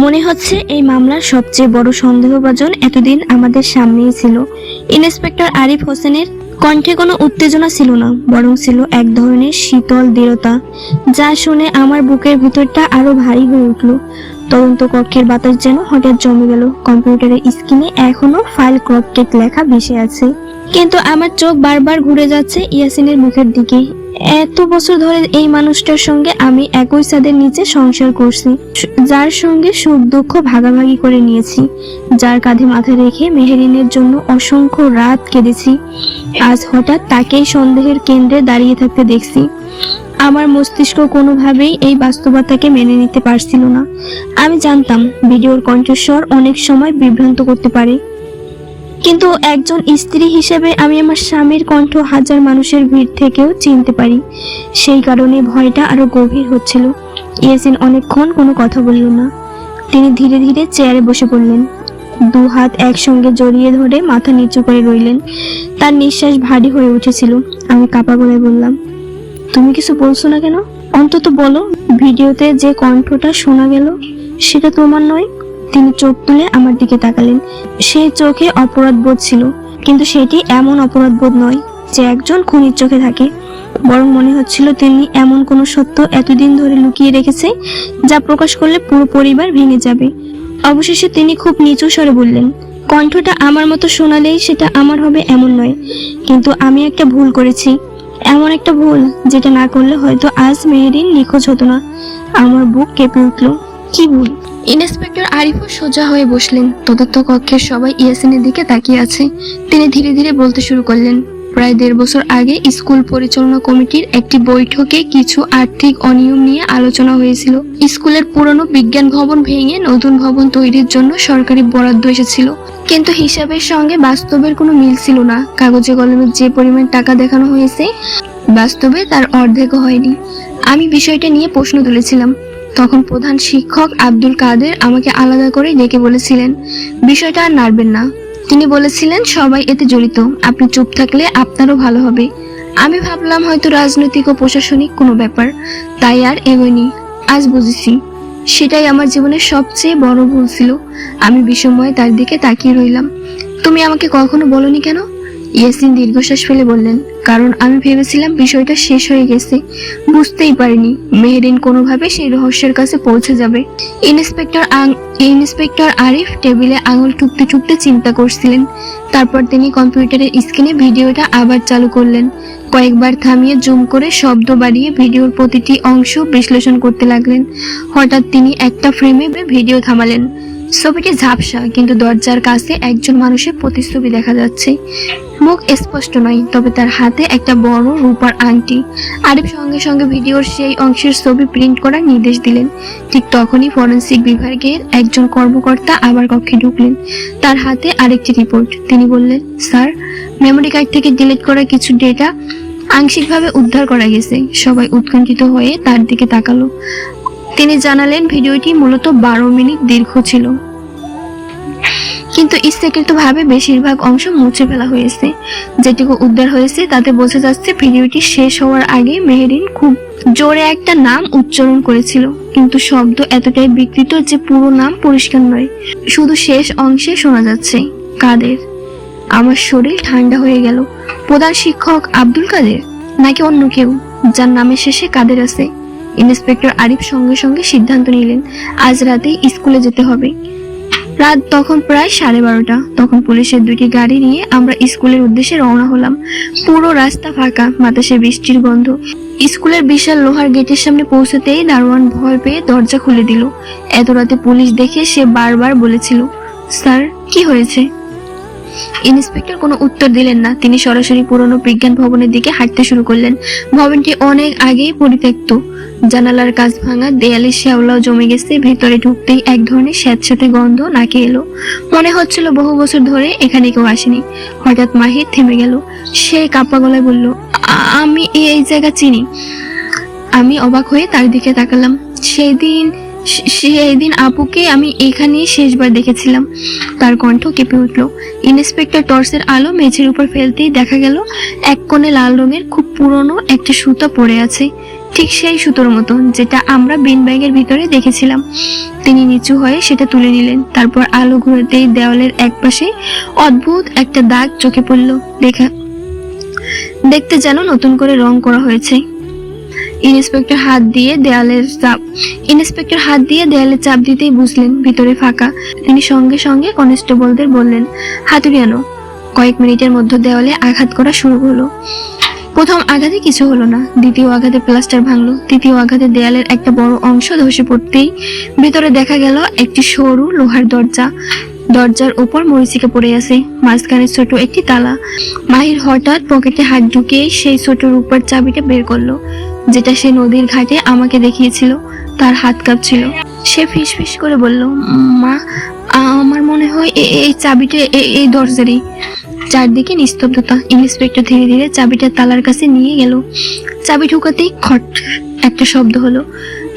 মনে হচ্ছে এই মামলার সবচেয়ে বড় সন্দেহভাজন এতদিন আমাদের সামনেই ছিল। ইন্সপেক্টর আরিফ হোসেনের কণ্ঠে কোনো উত্তেজনা ছিল না, বরং ছিল এক ধরনের শীতল দৃঢ়তা, যা শুনে আমার বুকের ভিতরটা আরো ভারী হয়ে উঠল। তদন্ত কক্ষের বাতাস যেন হঠাৎ জমে গেল। কম্পিউটারের স্ক্রিনে এখনো ফাইল ক্রপটেক লেখা ভেসে আছে, কিন্তু আমার চোখ বারবার ঘুরে যাচ্ছে ইয়াসিনের মুখের দিকে। এত বছর ধরে এই মানুষটার সঙ্গে আমি একই ছাদের নিচে সংসার করছি, যার সঙ্গে সুখ দুঃখ ভাগাভাগি করে নিয়েছি, যার কাঁধে মাথা রেখে মেহেরিনের জন্য অসংখ্য রাত কেঁদেছি। আজ হঠাৎ তাকেই সন্দেহের কেন্দ্রে দাঁড়িয়ে থাকতে দেখছি। আমার মস্তিষ্ক কোনোভাবেই এই বাস্তবতাকে মেনে নিতে পারছিল না। আমি জানতাম ভিডিওর কণ্ঠস্বর অনেক সময় বিভ্রান্ত করতে পারে, কিন্তু একজন স্ত্রী হিসেবে আমি আমার স্বামীর কণ্ঠ হাজার মানুষের ভিড় থেকেও চিনতে পারি। সেই কারণে ভয়টা আরো গভীর হচ্ছিল। ইয়াসিন অনেকক্ষণ কোনো কথা বলল না। তিনি ধীরে ধীরে চেয়ারে বসে পড়লেন, দু হাত একসঙ্গে জড়িয়ে ধরে মাথা নিচু করে রইলেন। তার নিঃশ্বাস ভারী হয়ে উঠেছিল। আমি কাঁপা গলায় বললাম, তুমি কিছু বলছো না কেন? অন্তত বলো, ভিডিওতে যে কণ্ঠটা শোনা গেল সেটা তোমার নয়? তিনি চোখ তুলে আমার দিকে তাকালেন। সেই চোখে অপরাধ বোধ ছিল, কিন্তু সেটি এমন অপরাধ বোধ নয় যে একজন খুনির চোখে থাকে। বরং মনে হচ্ছিল তিনি এমন কোনো সত্য এতদিন ধরে লুকিয়ে রেখেছে যা প্রকাশ করলে পুরো পরিবার ভেঙে যাবে। অবশেষে তিনি খুব নিচু স্বরে বললেন, কণ্ঠটা আমার মতো শোনালেই সেটা আমার হবে এমন নয়, কিন্তু আমি একটা ভুল করেছি, এমন একটা ভুল যেটা না করলে হয়তো আজ মেহেরিন নিখোঁজ হতো না। আমার বুক কেঁপে উঠল। কি ভুল? ইন্সপেক্টর আরিফও সোজা হয়ে বসলেন। তদন্ত কক্ষের সবাই ইয়াসিনের দিকে তাকিয়ে আছে। তিনি ধীরে ধীরে বলতে শুরু করলেন, প্রায় 1.5 বছর আগে স্কুল পরিচালনা কমিটির একটি বৈঠকে কিছু আর্থিক অনিয়ম নিয়ে আলোচনা হয়েছিল। স্কুলের পুরনো বিজ্ঞান ভবন ভেঙে নতুন ভবন তৈরির জন্য সরকারি বরাদ্দ এসেছিল, কিন্তু হিসাবের সঙ্গে বাস্তবের কোনো মিল ছিল না। কাগজে কলমে যে পরিমাণ টাকা দেখানো হয়েছে, বাস্তবে তার অর্ধেকও হয়নি। আমি বিষয়টা নিয়ে প্রশ্ন তুলেছিলাম। তখন প্রধান শিক্ষক আব্দুল কাদের আমাকে আলাদা করে ডেকে বলেছিলেন, বিষয়টা আর নাড়বেন না। তিনি বলেছিলেন, সবাই এতে জড়িত, আপনি চুপ থাকলে আপনারও ভালো হবে। আমি ভাবলাম হয়তো রাজনৈতিক ও প্রশাসনিক কোনো ব্যাপার, তাই আর এগোয়নি। আজ বুঝেছি সেটাই আমার জীবনের সবচেয়ে বড় ভুল ছিল। আমি বিস্ময়ে তার দিকে তাকিয়ে রইলাম। তুমি আমাকে কখনো বলনি কেন? ইয়াসিন দীর্ঘশ্বাস ফেলে বললেন, কারণ আমি ভেবেছিলাম বিষয়টা শেষ হয়ে গেছে। বুঝতেই পারিনি মেহেরিন কোনোভাবে সেই রহস্যের কাছে পৌঁছে যাবে। ইন্সপেক্টর আরিফ টেবিলে আঙুল ঠুকতে ঠুকতে চিন্তা করছিলেন। তারপর তিনি কম্পিউটারের স্ক্রিনে ভিডিওটা আবার চালু করলেন। কয়েকবার থামিয়ে জুম করে শব্দ বাড়িয়ে ভিডিওর প্রতিটি অংশ বিশ্লেষণ করতে লাগলেন। হঠাৎ তিনি একটা ফ্রেমে ভিডিও থামালেন। ছবিটি ঝাপসা, কিন্তু দরজার কাছে একজন মানুষের প্রতিচ্ছবি দেখা যাচ্ছে। মুখ স্পষ্ট নয়, তবে তার হাতে একটা বড় রূপার আংটি। আরিফ সঙ্গে সঙ্গে ভিডিওর সেই অংশের ছবি প্রিন্ট করার নির্দেশ দিলেন। ঠিক তখনই ফরেনসিক বিভাগের একজন কর্মকর্তা আবার কক্ষে ঢুকলেন। তার হাতে আরেকটি রিপোর্ট। তিনি বললেন, স্যার, মেমোরি কার্ড থেকে ডিলিট করা কিছু ডেটা আংশিকভাবে উদ্ধার করা গেছে। সবাই উৎকণ্ঠিত হয়ে তার দিকে তাকালো। তিনি জানালেন, ভিডিওটি মূলত 12 মিনিট দীর্ঘ ছিল, কিন্তু ইচ্ছাকৃতভাবে বেশিরভাগ অংশ মুছে ফেলা হয়েছে। যেটুকু উদ্ধার হয়েছে তাতে বোঝা যাচ্ছে ভিডিওটি শেষ হওয়ার আগে মেহেরিন খুব জোরে একটা নাম উচ্চারণ করেছিল, কিন্তু শব্দ এতটাই বিকৃত যে পুরো নাম পরিষ্কার নয়, শুধু শেষ অংশে শোনা যাচ্ছে, কাদের। আমার শরীর ঠান্ডা হয়ে গেল। প্রধান শিক্ষক আব্দুল কাদের, নাকি অন্য কেউ যার নামের শেষে কাদের আছে? ইন্সপেক্টর আরিফ সঙ্গে সঙ্গে সিদ্ধান্ত নিলেন, আজ রাতেই স্কুলে যেতে হবে। রাত তখন প্রায় 12:30। তখন পুলিশের 2টি গাড়ি নিয়ে আমরা স্কুলের উদ্দেশ্যে রওনা হলাম। পুরো রাস্তা ফাঁকা, বাতাসে বৃষ্টির গন্ধ। স্কুলের বিশাল লোহার গেটের সামনে পৌঁছতেই দারোয়ান ভয় পেয়ে দরজা খুলে দিল। এত রাতে পুলিশ দেখে সে বারবার বলেছিল, স্যার, কি হয়েছে? ইন্সপেক্টর কোনো উত্তর দিলেন না। তিনি সরাসরি পুরনো বিজ্ঞান ভবনের দিকে হাঁটতে শুরু করলেন। ভবনটি অনেক আগেই পরিত্যক্ত। জানালার কাঁচ ভাঙা, দেয়ালে শ্যাওলাও জমে গেছে। ভেতরে ঢুকতেই এক ধরনের স্যাঁতস্যাঁতে গন্ধ নাকে এলো। মনে হচ্ছিল বহু বছর ধরে এখানে কেউ আসেনি। হঠাৎ মাহির থেমে গেল। সে কাঁপা গলায় বলল, আমি এই জায়গা চিনি। আমি অবাক হয়ে তার দিকে তাকালাম। সেদিন আপুকে আমি এখানেই শেষবার দেখেছিলাম। তার কণ্ঠ কেঁপে উঠল। ইন্সপেক্টর টর্চের আলো মেঝের উপর ফেলতেই দেখা গেল এক কোণে লাল রঙের খুব পুরনো একটা সুতা পড়ে আছে। ঠিক সেই সুতোর মতো যেটা আমরা বিন ব্যাগের ভিতরে দেখেছিলাম। তিনি নিচু হয়ে সেটা তুলে নিলেন। তারপর আলো ঘুরতেই দেওয়ালের একপাশে অদ্ভুত একটা দাগ চোখে পড়ল। দেখতে যেন নতুন করে রং করা হয়েছে। ইন্সপেক্টর হাত দিয়ে দেয়ালে চাপ দিতেই বুঝলেন ভিতরে ফাঁকা। তিনি সঙ্গে সঙ্গে কনস্টেবলদের বললেন, হাতুড়ি আনো। কয়েক মিনিটের মধ্যে দেওয়ালে আঘাত করা শুরু হলো। প্রথম আঘাতে কিছু হলো না, দ্বিতীয় আঘাতে প্লাস্টার ভাঙলো, তৃতীয় আঘাতে দেয়ালের একটা বড় অংশ ধসে পড়তেই ভিতরে দেখা গেল একটি সরু লোহার দরজা। দরজার উপর মরিচিকা পড়ে আছে, মাঝখানে ছোট একটি তালা। মাহির হঠাৎ পকেটে হাত ঢুকিয়ে সেই ছোট রূপার চাবিটা বের করলো, যেটা সে নদীর ঘাটে আমাকে দেখিয়েছিল। তার হাত কাঁপছিল। সে ফিসফিস করে বলল, মা, আমার মনে হয় এই চাবিটা এই দরজারই। চারদিকে নিস্তব্ধতা। ইন্সপেক্টর ধীরে ধীরে চাবিটা তালার কাছে নিয়ে গেল। চাবি ঢুকাতেই খট একটা শব্দ হলো,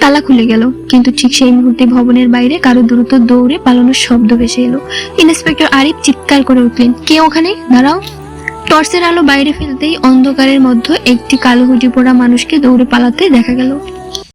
তালা খুলে গেল। কিন্তু ঠিক সেই মুহূর্তে ভবনের বাইরে কারো দ্রুত দৌড়ে পালানোর শব্দ ভেসে এলো। ইন্সপেক্টর আরিফ চিৎকার করে উঠলেন, কে ওখানে? দাঁড়াও। টর্চের আলো বাইরে ফেলতেই অন্ধকারের মধ্যে একটি কালো হুডি পরা মানুষকে দৌড়ে পালাতে দেখা গেল।